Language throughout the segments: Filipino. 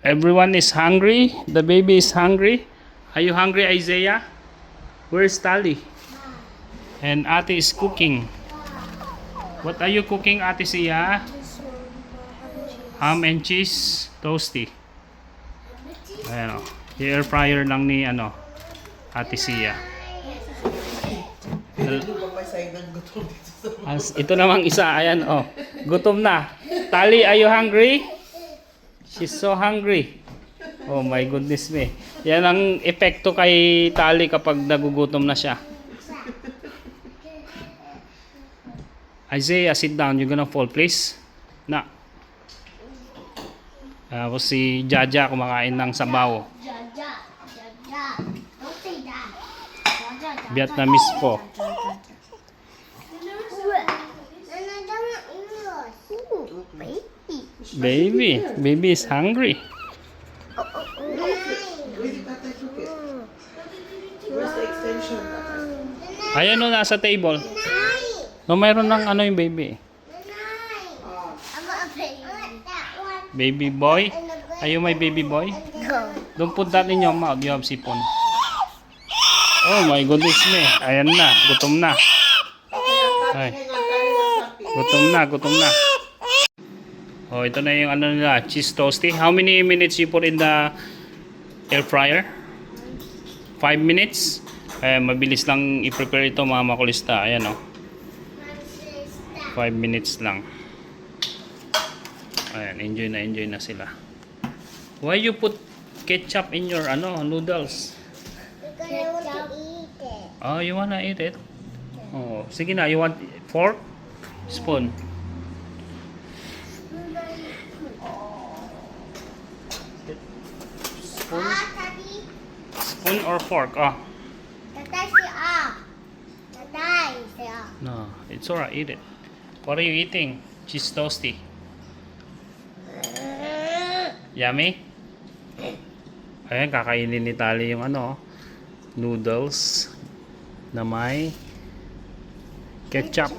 Everyone is hungry. The baby is hungry. Are you hungry, Isaiah? Where's Tali? And Ate is cooking. What are you cooking, Ate Sia? Ham and cheese toasty. Ayan o. Air fryer lang ni Ate Sia. Ito namang isa, ayan gutom na. Tali, are you hungry? She's so hungry. Oh my goodness me. Yan ang epekto kay Tali kapag nagugutom na siya. Isaiah, sit down. You're gonna fall, please. Na. Tapos si Jaja kumakain ng sabaw. Vietnamese po. Baby is hungry. Ayan o, nasa table. No, mayroon ng yung baby. Baby boy. Are you my baby boy? Don't put that in your mouth. You have sipon. Oh my goodness me. Ayan na. Gutom na. Ay. Gutom na. Oh, ito na yung nila. Cheese toasty. How many minutes you put in the air fryer? 5 minutes. Mabilis lang i-prepare ito mga makulista. Ayan o. 5 minutes lang. Ayan, enjoy na sila. Why you put ketchup in your noodles? Because I want to eat it. Oh, you wanna eat it? Oh, sige na. You want fork? Spoon? Spoon? Spoon or fork? Oh. No, it's alright. Eat it. What are you eating? Cheese toasty. Yummy? Ayan, kakainin ni Tali yung noodles na may ketchup.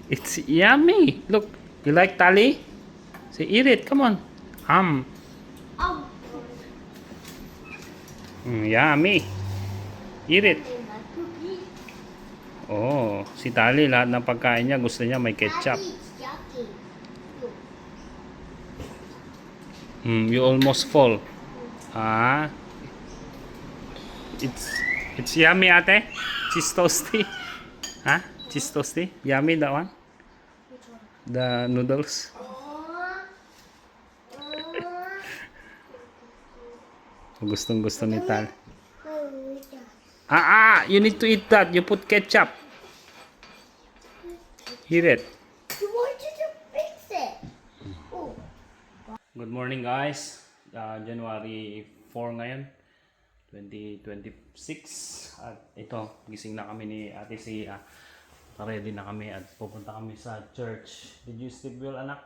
It's yummy. Look, you like Tali? Say, eat it. Come on. Yummy. Eat it. Oh, si Tali lahat ng pagkain niya gusto niya may ketchup. You almost fall. It's yummy, ate. Cheese toasty. Cheese toasty. Yummy, that one. The noodles. Gustong gusto ni Tali. You need to eat that. You put ketchup. Eat it. You wanted to fix it. Good morning, guys. January 4 ngayon, 2026. At ito, gising na kami ni Ate Sia. Ready na kami at pupunta kami sa church. Did you sleep well, anak?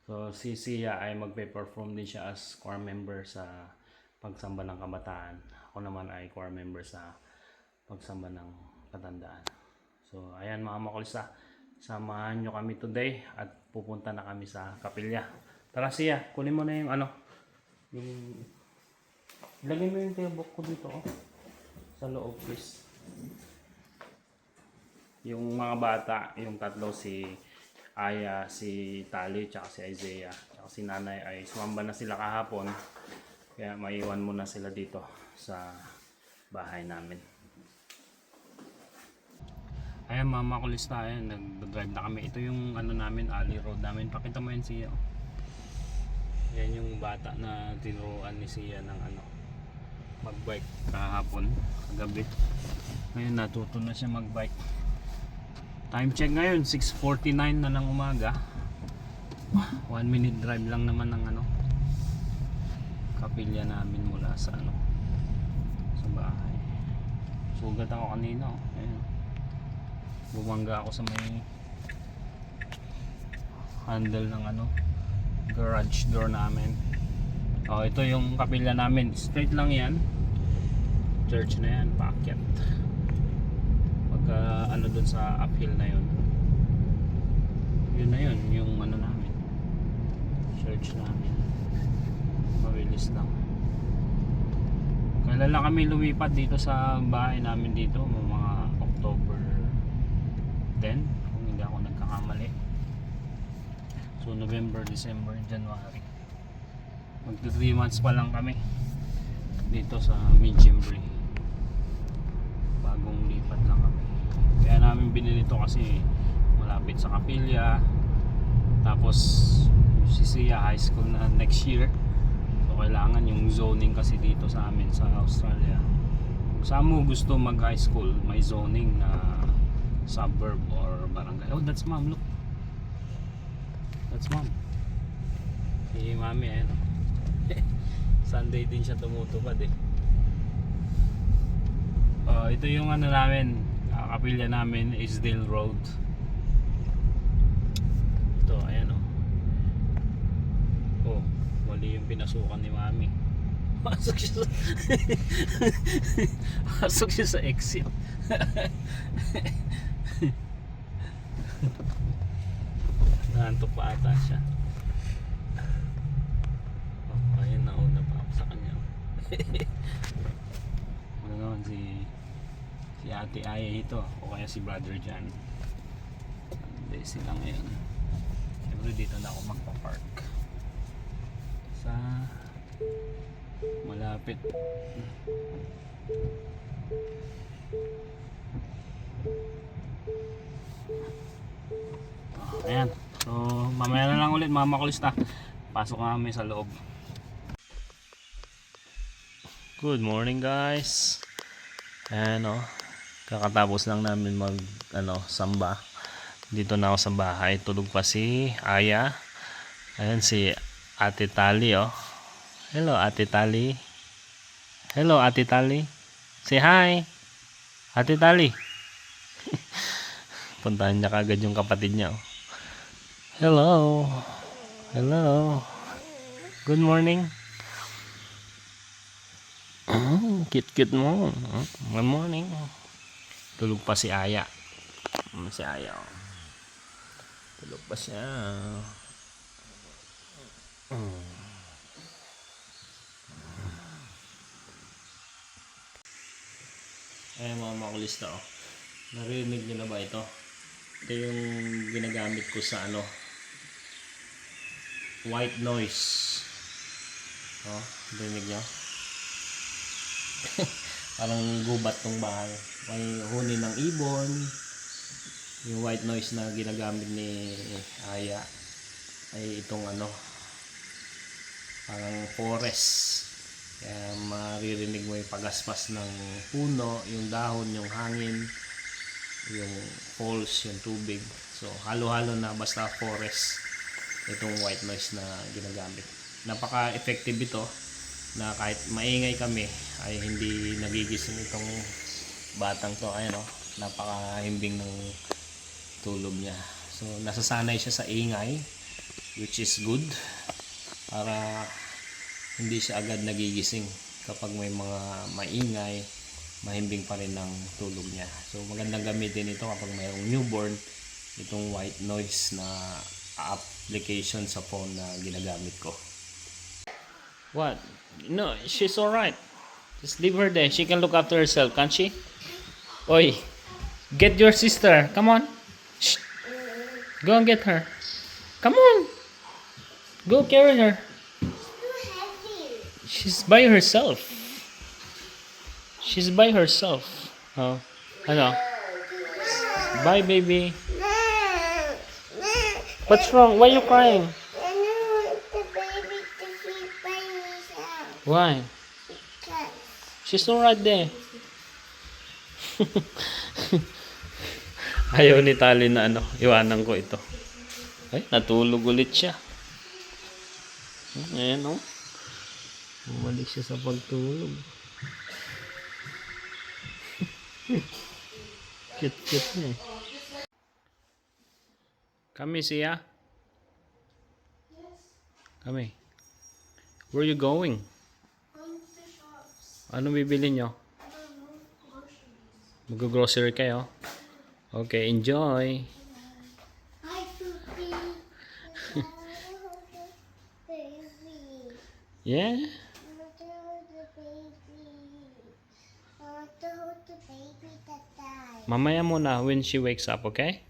So, si Sia ay magpe-perform din siya as choir member sa pagsamba ng kabataan. Ako naman ay choir member sa pagsamba ng katandaan. So, ayan mga makulista. Samahan nyo kami today at pupunta na kami sa kapilya. Tara Sia, kunin mo na yung ilagay mo yung table ko dito sa loob, please. Yung mga bata, yung tatlo, si Aya, si Tali, tsaka si Isaiah, tsaka si Nanay ay sumamba na sila kahapon. Kaya maiwan muna sila dito sa bahay namin. Ayan mga makulista, ayan, nag-drive na kami. Ito yung namin, alley road namin. Pakita mo yan Sia. Yan yung bata na tinuruan ni Sia ng magbike kahapon, kagabi. Ngayon natuto na siya magbike. Time check ngayon 6:49 na ng umaga. 1 minute drive lang naman ng kapilya namin mula sa sa bahay. Sugat ako kanina. Ayun. Bumangga ako sa may handle ng garage door namin. Ito yung kapilya namin. Straight lang yan. Church na yan, paakyat. Pagka dun sa uphill na yun. Yun na yun, yung ano namin. Church namin. Mabilis lang. Kailan lang kami lumipat dito sa bahay namin dito, mga October 10, kung hindi ako nagkakamali. So November, December, January. Magto 3 months pa lang kami dito sa Minchinbury. Bagong lipat lang kami. Kaya namin binili to kasi malapit sa Kapilya. Tapos si Sia high school na next year. So kailangan yung zoning kasi dito sa amin sa Australia. Kung saan mo gusto mag high school, may zoning na suburb or barangay. Oh, that's mom, look. That's mom. Si mami, ayan. Sunday din siya tumutupad eh. Ito yung ano namin, kapilya namin, Isdale Road. Ito, ayan o. Oh, mali yung pinasukan ni mami. Pasok siya sa pasok siya sa exit. Naantok pa ata siya. Oh, ayun na una pa ako sa kanya. Ano naman si Ate Aya ito o kaya si Brother Jan. Hindi sila ngayon. Siyempre dito na ako magpa-park sa malapit. Ayan. So mamaya na lang ulit mga makulista. Pasok na kami sa loob. Good morning guys. Ayan o. Kakatapos lang namin mag samba. Dito na ako sa bahay. Tulog pa si Aya. Ayan si Ate Tali oh. Hello Ate Tali. Hello Ate Tali. Say hi. Ate Tali. Puntahan niya kagad yung kapatid niya oh. Hello. Hello. Good morning. Cute mo. Good morning. Tulog pa si Aya. Si Aya. Oh. Tulog pa siya. Ayan mga makulista oh. Narinig niyo na ba ito? Ito yung ginagamit ko sa white noise. Oh, narinig niyo? Parang gubat tong bahay. May huni ng ibon. Yung white noise na ginagamit ni Aya ay itong parang forest. Kaya maririnig mo yung pagaspas ng puno, yung dahon, yung hangin, yung falls, yung tubig. So halo-halo na basta forest itong white noise na ginagamit. Napaka-effective ito na kahit maingay kami ay hindi nagigising itong batang to. Ayan oh, napakahimbing ng tulog niya. So nasasanay siya sa ingay, which is good para hindi siya agad nagigising kapag may mga maingay, mahimbing pa rin ng tulog niya. So magandang gamitin ito kapag mayroong newborn, itong white noise na application sa phone na ginagamit ko. What? No, she's alright. Just leave her there. She can look after herself, can't she? Oi, get your sister. Come on. Shh. Go and get her. Come on. Go carry her. She's by herself. She's by herself. Oh, ano? Bye, baby. What's wrong? Why are you crying? I don't want the baby to sleep by myself. Why? Because She's all right there. Ayaw ni Tali na iwanan ko ito. Ay, natulog ulit siya. Ayan o. Bumalik siya sa pagtulog. Cute niya eh. Kami siya. Kami. Where are you going? Ano bibili nyo? Mag-grocery kayo? Okay, enjoy. hi, Poopy. Yeah? I want to hold the baby. I want to hold the baby that died. Mamaya muna when she wakes up, okay?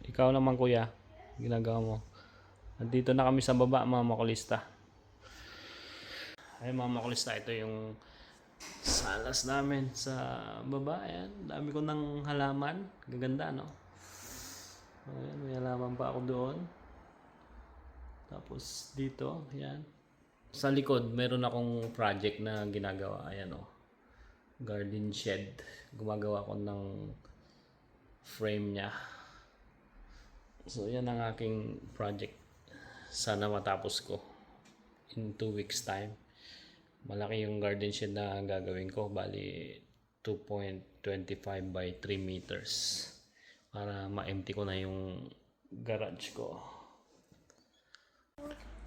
Ikaw naman kuya, ginagawa mo. Nandito na kami sa baba mga makulista. Ay mga makulista, ito yung salas namin sa baba. Ayan, dami ko ng halaman. Gaganda, no? Ayan, may halaman pa ako doon. Tapos dito, ayan. Sa likod, meron akong project na ginagawa. Ayan, oh. Garden shed. Gumagawa ko ng frame niya. So, yan ang aking project. Sana matapos ko in 2 weeks time. Malaki yung garden shed na gagawin ko. Bali, 2.25 by 3 meters. Para ma-empty ko na yung garage ko.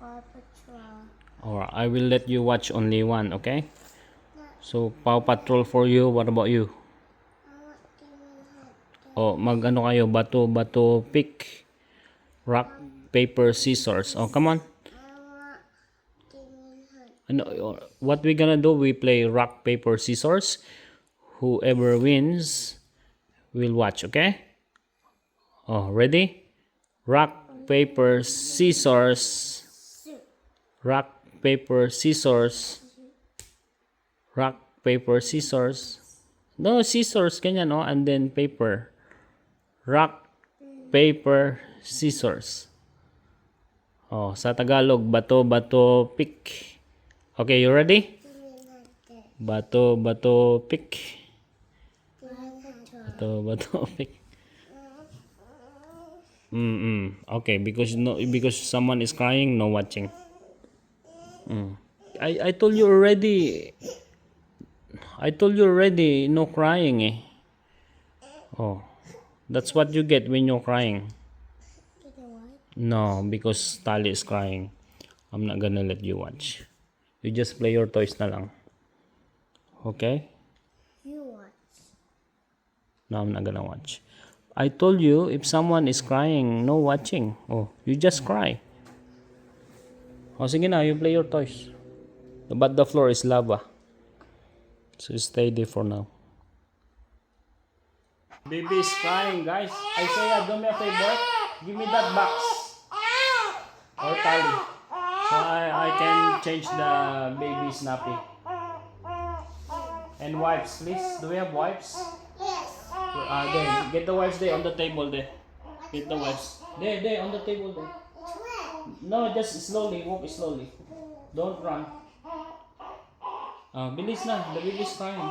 Paw Patrol. Alright, I will let you watch only one, okay? So, Paw Patrol for you. What about you? I want Demon Hunter. O, mag-ano kayo? Bato, pick. Rock, paper, scissors. Oh, come on. I want Demon Hunter. Ano, what we gonna do? We play rock, paper, scissors. Whoever wins will watch, okay? Oh, ready? Rock, paper, scissors. Rock, paper, scissors. Rock, paper, scissors. No, scissors, ganyan, no? And then paper. Rock, paper, scissors. Oh, sa Tagalog, bato, pick. Okay, you ready? Demon Hunter. Bato, pick. Demon Hunter. Bato, pick. Okay, because someone is crying, no watching. I told you already. No crying, eh. Oh, that's what you get when you're crying. Get a what? No, because Tali is crying. I'm not gonna let you watch. You just play your toys na lang. Okay? You watch. No, I'm not gonna watch. I told you, if someone is crying, no watching. Oh, you just cry. Oh, sige na, you play your toys. But the floor is lava. So stay there for now. Baby is crying, guys. Isaiah, do me a favor. Give me that box. Or tally. So I can change the baby's nappy. And wipes, please. Do we have wipes? Yes. There. Get the wipes there on the table there. Get the wipes. There, on the table there. It's wet. No, just slowly. Walk slowly. Don't run. Bilis na. The baby is crying.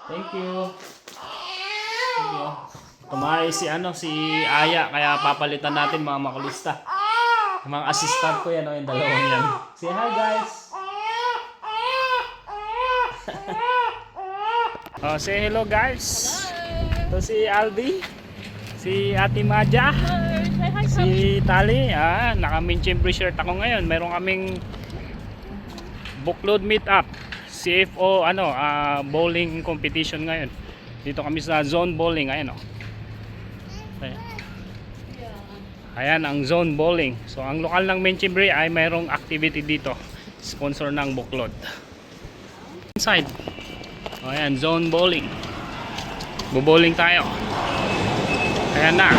Thank you. Thank you. Kumain si Aya, kaya papalitan natin mga makulista. Yung mga assistant ko yan, yung dalawang yan. Say hi, guys. Say hello, guys. Ito si Aldi, si Ate Maja, si Tali. Naka-Minchin shirt ako ngayon. Meron kaming Buklod meetup. CFO bowling competition ngayon. Dito kami sa zone bowling. Ayan, oh. Ayan ang zone bowling. So ang lokal ng Menchimbre ay mayroong activity dito. Sponsor ng Buklod. Inside. Ayan, zone bowling. Bowling tayo. Ayan na.